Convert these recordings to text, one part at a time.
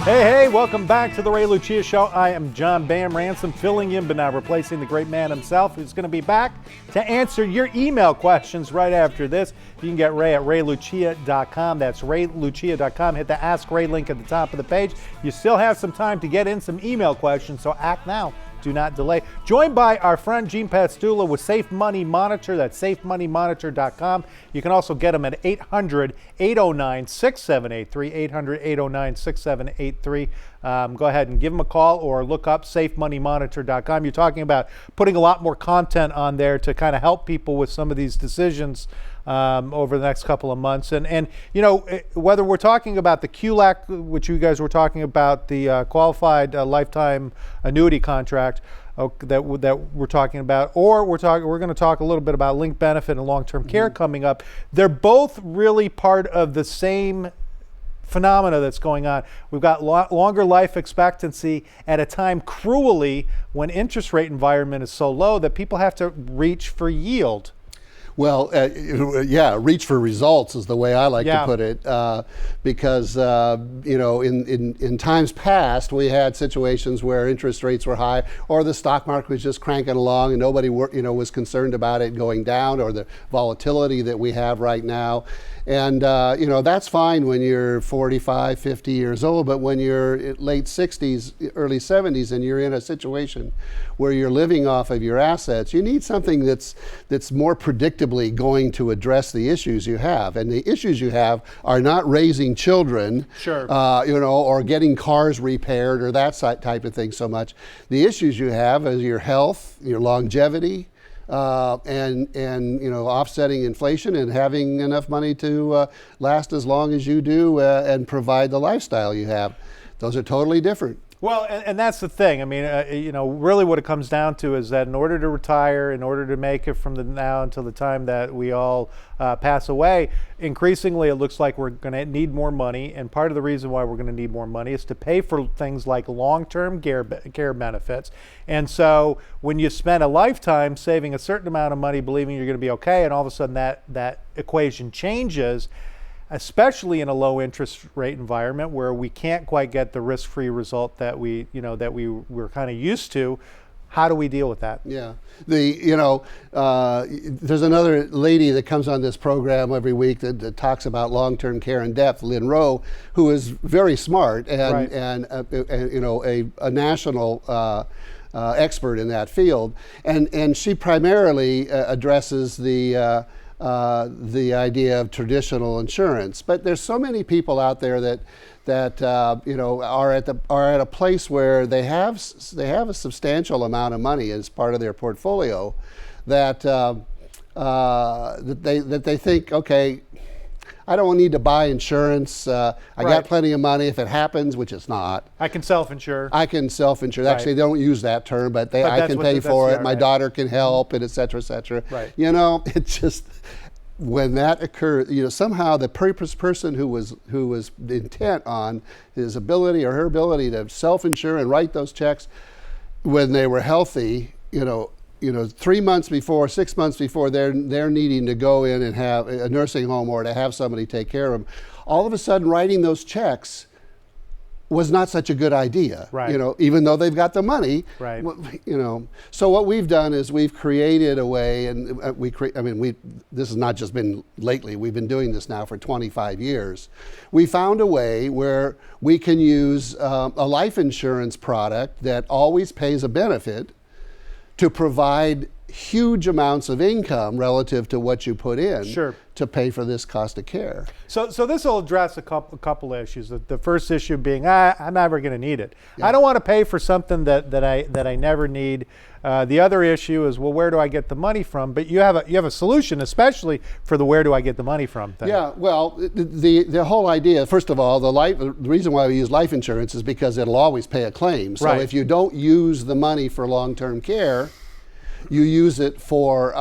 Hey, welcome back to the Ray Lucia Show. I am John Bam Ransom, filling in but not replacing the great man himself, who's going to be back to answer your email questions right after this. You can get Ray at raylucia.com. That's raylucia.com. Hit the Ask Ray link at the top of the page. You still have some time to get in some email questions, so act now. Do not delay. Joined by our friend Gene Pastula with Safe Money Monitor. That's safemoneymonitor.com. You can also get them at 800-809-6783, 800-809-6783. Go ahead and give them a call or look up safemoneymonitor.com. You're talking about putting a lot more content on there to kind of help people with some of these decisions over the next couple of months. And you know, whether we're talking about the QLAC, which you guys were talking about, the qualified lifetime annuity contract that we're talking about, or we're going to talk a little bit about linked benefit and long-term care coming up. They're both really part of the same phenomena that's going on. We've got longer life expectancy at a time, cruelly, when interest rate environment is so low that people have to reach for yield. Well, yeah, reach for results is the way I like to put it, because you know, in times past we had situations where interest rates were high, or the stock market was just cranking along, and nobody was concerned about it going down, or the volatility that we have right now. And you know, that's fine when you're 45, 50 years old, but when you're late 60s, early 70s, and you're in a situation where you're living off of your assets, you need something that's more predictably going to address the issues you have. And the issues you have are not raising children, sure, you know, or getting cars repaired or that type of thing so much. The issues you have is your health, your longevity, and you know, offsetting inflation and having enough money to last as long as you do and provide the lifestyle you have. Those are totally different. Well, and that's the thing. I mean, you know, really what it comes down to is that in order to retire, in order to make it from the now until the time that we all pass away, increasingly it looks like we're going to need more money. And part of the reason why we're going to need more money is to pay for things like long-term care benefits. And so when you spend a lifetime saving a certain amount of money, believing you're going to be okay, and all of a sudden that equation changes, especially in a low interest rate environment where we can't quite get the risk-free result that we were kind of used to. How do we deal with that? Yeah, there's another lady that comes on this program every week that talks about long-term care in depth, Lynn Rowe, who is very smart and you know, a national expert in that field, and she primarily addresses the idea of traditional insurance. But there's so many people out there that you know, are at a place where they have a substantial amount of money as part of their portfolio that they think, okay, I don't need to buy insurance. I got plenty of money. If it happens, which it's not, I can self-insure. Actually, they don't use that term, but I can pay for it. My daughter can help, and et cetera, et cetera. Right. You know, it's just, when that occurs, you know, somehow the person who was intent on his ability or her ability to self-insure and write those checks when they were healthy, you know, 3 months before, 6 months before they're needing to go in and have a nursing home or to have somebody take care of them, all of a sudden writing those checks was not such a good idea, right? You know, even though they've got the money, right? You know, so what we've done is we've created a way, and this has not just been lately. We've been doing this now for 25 years. We found a way where we can use a life insurance product that always pays a benefit to provide huge amounts of income relative to what you put in, sure, to pay for this cost of care. So this will address a couple issues. The first issue being, I'm never going to need it. Yeah. I don't want to pay for something that I never need. The other issue is, well, where do I get the money from? But you have a solution, especially for the where do I get the money from thing. Yeah, well, the whole idea, first of all, the reason why we use life insurance is because it'll always pay a claim. So if you don't use the money for long-term care, you use it for,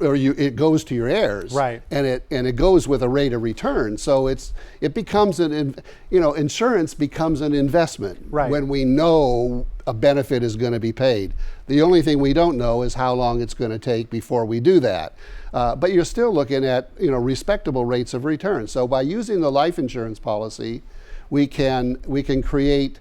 it goes to your heirs, right? And it goes with a rate of return. So it becomes insurance becomes an investment, right, when we know a benefit is going to be paid. The only thing we don't know is how long it's going to take before we do that. But you're still looking at respectable rates of return. So by using the life insurance policy, we can create.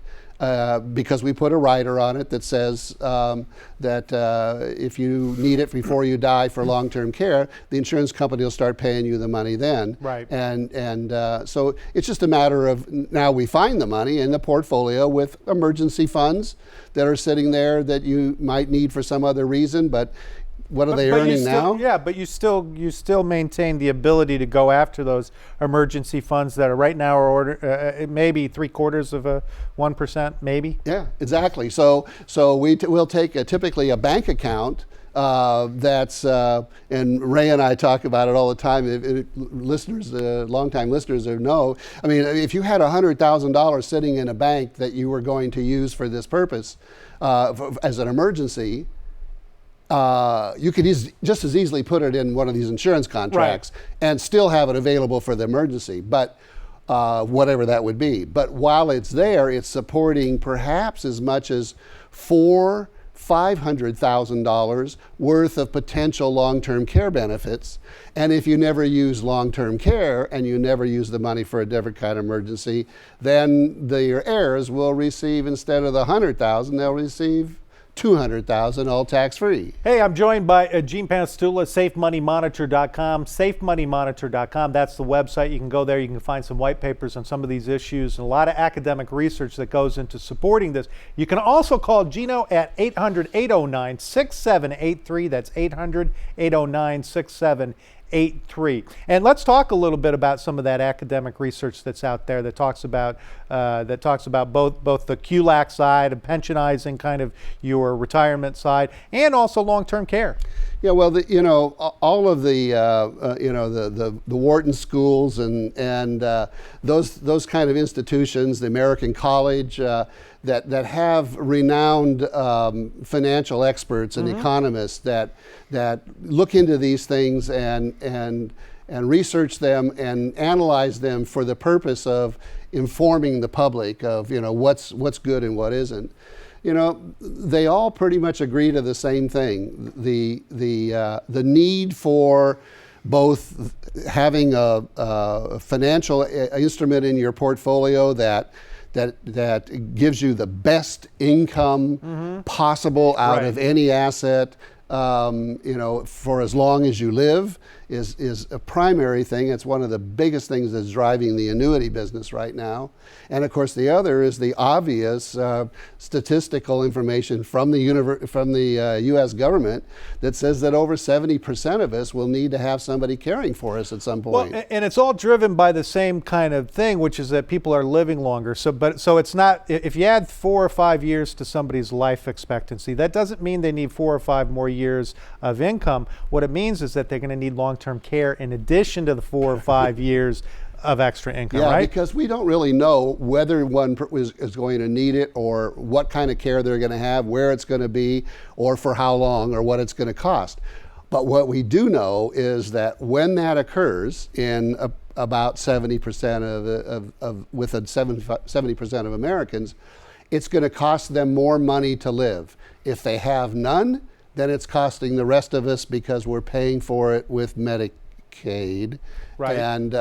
Because we put a rider on it that says that if you need it before you die for long-term care, the insurance company will start paying you the money then. Right. And so it's just a matter of now we find the money in the portfolio with emergency funds that are sitting there that you might need for some other reason, but what are they earning now? Yeah, but you still maintain the ability to go after those emergency funds that are right now are maybe 0.75%, maybe. Yeah, exactly. So we'll take typically a bank account that's and Ray and I talk about it all the time. Listeners, longtime listeners know. I mean, if you had $100,000 sitting in a bank that you were going to use for this purpose as an emergency. You could just as easily put it in one of these insurance contracts and still have it available for the emergency, but whatever that would be. But while it's there, it's supporting perhaps as much as $500,000 worth of potential long-term care benefits. And if you never use long-term care and you never use the money for a different kind of emergency, then your heirs will receive, instead of the $100,000, they'll receive $200,000 all tax-free. Hey, I'm joined by Gene Pastula, SafeMoneyMonitor.com. SafeMoneyMonitor.com, that's the website. You can go there, you can find some white papers on some of these issues and a lot of academic research that goes into supporting this. You can also call Gino at 800-809-6783. That's 800-809-6783. And let's talk a little bit about some of that academic research that's out there that talks about both the QLAC side of pensionizing, kind of your retirement side, and also long-term care. Yeah, well, all of the the Wharton schools and those kind of institutions, the American College, that have renowned financial experts and economists that look into these things and research them and analyze them for the purpose of informing the public of what's good and what isn't. They all pretty much agree to the same thing: the need for both having a financial instrument in your portfolio that gives you the best income possible out of any asset, for as long as you live, is a primary thing. It's one of the biggest things that's driving the annuity business right now. And of course, the other is the obvious statistical information from the U.S. government that says that over 70% of us will need to have somebody caring for us at some point. Well, and it's all driven by the same kind of thing, which is that people are living longer. So it's not, if you add 4 or 5 years to somebody's life expectancy, that doesn't mean they need 4 or 5 more years of income. What it means is that they're going to need long-term care in addition to the 4 or 5 years of extra income, right? Because we don't really know whether one is going to need it or what kind of care they're going to have, where it's going to be, or for how long, or what it's going to cost. But what we do know is that when that occurs in about 70% with 70% of Americans, it's going to cost them more money to live. If they have none, then it's costing the rest of us because we're paying for it with Medicaid. Right. And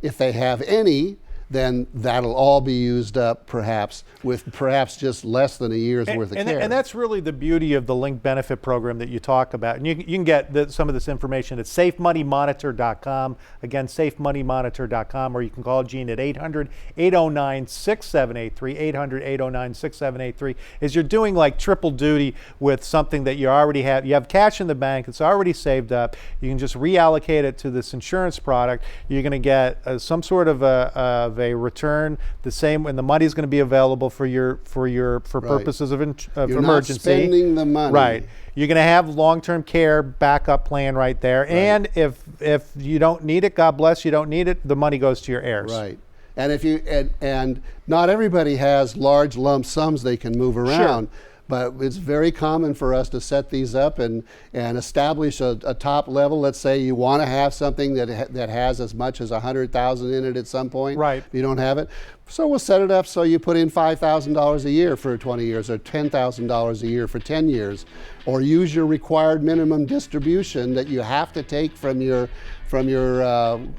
if they have any, then that'll all be used up perhaps with just less than a year's worth of care. And that's really the beauty of the linked benefit program that you talk about. And you can get some of this information at SafeMoneyMonitor.com. Again, SafeMoneyMonitor.com, or you can call Gene at 800-809-6783. 800-809-6783. Is you're doing like triple duty with something that you already have. You have cash in the bank. It's already saved up. You can just reallocate it to this insurance product. You're going to get some sort of a return the same, and the money is going to be available for purposes of You're emergency. Not spending the money. Right. You're going to have long-term care backup plan right there. Right. And if you don't need it, God bless, you don't need it, the money goes to your heirs. Right. And if you and not everybody has large lump sums they can move around. Sure. but it's very common for us to set these up and establish a top level. Let's say you want to have something that has as much as 100,000 in it at some point. Right. If you don't have it. So we'll set it up so you put in $5,000 a year for 20 years or $10,000 a year for 10 years, or use your required minimum distribution that you have to take from your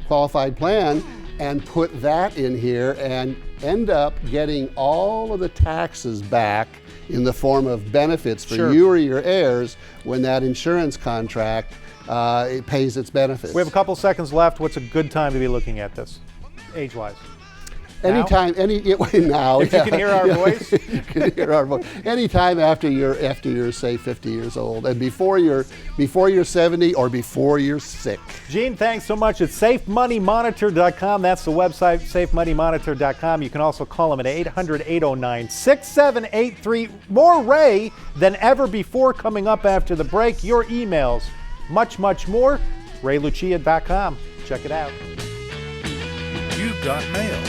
qualified plan and put that in here and end up getting all of the taxes back in the form of benefits for you or your heirs when that insurance contract it pays its benefits. We have a couple seconds left. What's a good time to be looking at this, age-wise? Anytime, now. If you can hear our voice. You can hear our voice. Anytime after you're say 50 years old, and before you're 70 or before you're sick. Gene, thanks so much. It's safemoneymonitor.com. That's the website, safemoneymonitor.com. You can also call them at 800-809-6783. More Ray than ever before coming up after the break. Your emails, much, much more. RayLucia.com. Check it out. You've got mail.